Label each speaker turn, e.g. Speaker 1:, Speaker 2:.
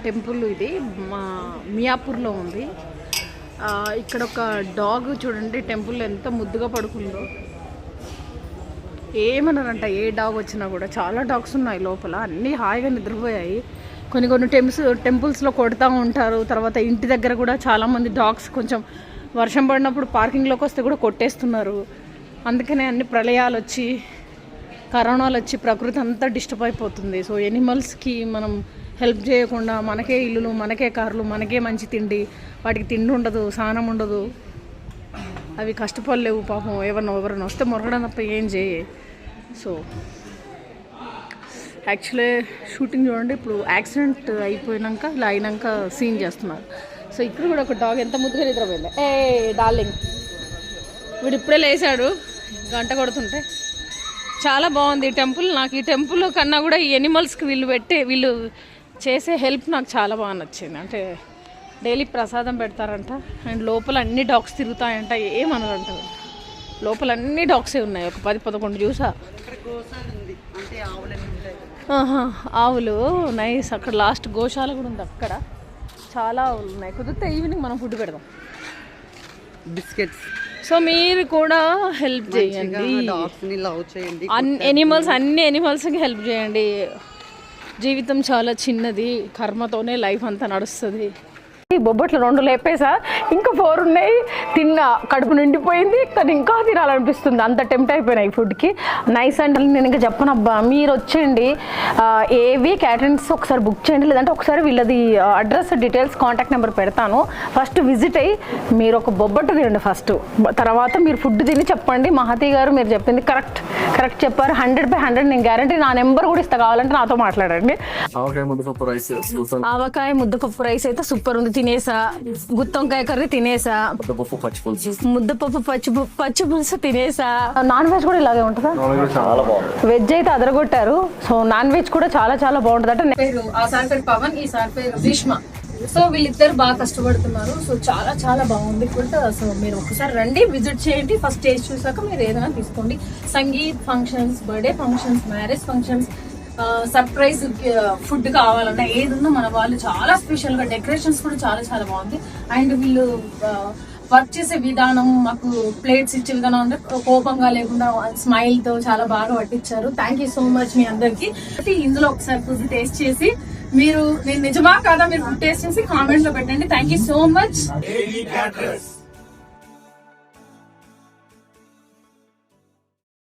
Speaker 1: Temple ఇది మా మియాపూర్లో ఉంది. ఇక్కడ ఒక డాగ్ చూడండి టెంపుల్ ఎంత ముద్దుగా పడుకుందో. ఏమన్నారంట ఏ డాగ్ వచ్చినా కూడా, చాలా డాగ్స్ ఉన్నాయి లోపల, అన్నీ హాయిగా నిద్రపోయాయి. కొన్ని టెంపుల్స్లో కొడుతూ ఉంటారు. తర్వాత ఇంటి దగ్గర కూడా చాలామంది డాగ్స్ కొంచెం వర్షం పడినప్పుడు పార్కింగ్లోకి వస్తే కూడా కొట్టేస్తున్నారు. అందుకనే అన్ని ప్రళయాలు వచ్చి కరోనాలు వచ్చి ప్రకృతి అంతా డిస్టర్బ్ అయిపోతుంది. సో ఎనిమల్స్కి మనం హెల్ప్ చేయకుండా మనకే ఇల్లులు, మనకే కార్లు, మనకే మంచి తిండి, వాటికి తిండి ఉండదు, స్నానం ఉండదు, అవి కష్టపడలేవు పాపం. ఎవరైనా వస్తే మొరగడం తప్ప ఏం చేయ. సో యాక్చువల్లీ షూటింగ్ చూడండి, ఇప్పుడు యాక్సిడెంట్ అయిపోయినాక ఇలా అయినాక సీన్ చేస్తున్నారు. సో ఇక్కడ కూడా ఒక డాగ్ ఎంత ముద్దుగా నిద్రపోయింది. డార్లింగ్ వీడు ఇప్పుడే లేచాడు గంట కొడుతుంటే. చాలా బాగుంది ఈ టెంపుల్. నాకు ఈ టెంపుల్ కన్నా కూడా ఈ ఎనిమల్స్కి వీళ్ళు చేసే హెల్ప్ నాకు చాలా బాగా నచ్చింది. అంటే డైలీ ప్రసాదం పెడతారంట, అండ్ లోపల అన్ని డాగ్స్ తిరుగుతాయంట. ఏమనరంట, లోపల అన్ని డాగ్సే ఉన్నాయి. ఒక 10-11 చూసా. ఆవులు నైస్. అక్కడ లాస్ట్ గోశాల కూడా ఉంది. అక్కడ చాలా ఆవులు ఉన్నాయి. కుదిరితే ఈవినింగ్ మనం ఫుడ్ పెడదాం,
Speaker 2: బిస్కెట్స్.
Speaker 1: సో మీరు కూడా హెల్ప్ చేయండి, అన్ని ఎనిమల్స్కి హెల్ప్ చేయండి. జీవితం చాలా చిన్నది, కర్మతోనే లైఫ్ అంతా నడుస్తుంది. బొబ్బట్లు 2 లేపేసా, ఇంకా 4 ఉన్నాయి. కడుపు నిండిపోయింది, కానీ ఇంకా తినాలనిపిస్తుంది. అంత టెంప్ట్ అయిపోయినాయి ఫుడ్కి. నైస్ అంటే నేను ఇంకా చెప్పనబ్బా. మీరు వచ్చేయండి, ఏవి క్యాటరింగ్స్ ఒకసారి బుక్ చేయండి, లేదంటే ఒకసారి వీళ్ళది అడ్రస్, డీటెయిల్స్, కాంటాక్ట్ నెంబర్ పెడతాను. ఫస్ట్ విజిట్ అయ్యి మీరు ఒక బొబ్బట్టు తినండి ఫస్ట్, తర్వాత మీరు ఫుడ్ తిని చెప్పండి. మహతి గారు మీరు చెప్పింది కరెక్ట్ చెప్పారు. 100/100 నేను గ్యారంటీ. నా నెంబర్ కూడా ఇస్తా, కావాలంటే నాతో మాట్లాడండి. ఆవకాయ ముద్దపప్పు రైస్ అయితే సూపర్ ఉంది, తినేసా. గుత్తొంకాయ కర్రీ తినేసా. ముద్దపప్పు పచ్చి పులుసు తినేసా. నాన్ వెజ్ కూడా ఇలాగే ఉంటుందా? వెజ్ అయితే అదరగొట్టారు. సో నాన్ వెజ్ కూడా చాలా చాలా బాగుంటుంది. అంటే పేరు ఆ సార్ పేరు పవన్, ఈ సార్ పేరు భీష్మ. సో వీళ్ళిద్దరు బాగా కష్టపడుతున్నారు. సో చాలా చాలా బాగుంది ఫుడ్. సో మీరు ఒకసారి రండి, విజిట్ చేయండి. ఫస్ట్ టేస్ట్ చూసాక మీరు ఏదైనా తీసుకోండి. Sangeet functions, birthday functions, marriage functions, surprise food కావాలన్నా ఏదున్నా మన వాళ్ళు చాలా స్పెషల్ గా, డెకరేషన్స్ కూడా చాలా చాలా బాగుంది. అండ్ వీళ్ళు వర్క్ చేసే విధానం, మాకు ప్లేట్స్ ఇచ్చే విధానం అంటే కోపంగా లేకుండా స్మైల్ తో చాలా బాగా పట్టించారు. థ్యాంక్ యూ సో మచ్ మీ అందరికి. ఇందులో ఒకసారి ఫుడ్ టేస్ట్ చేసి మీరు నేను నిజమా కాదా మీరు ఫుడ్ టేస్ట్ చేసి కామెంట్స్ లో పెట్టండి. Thank you so much.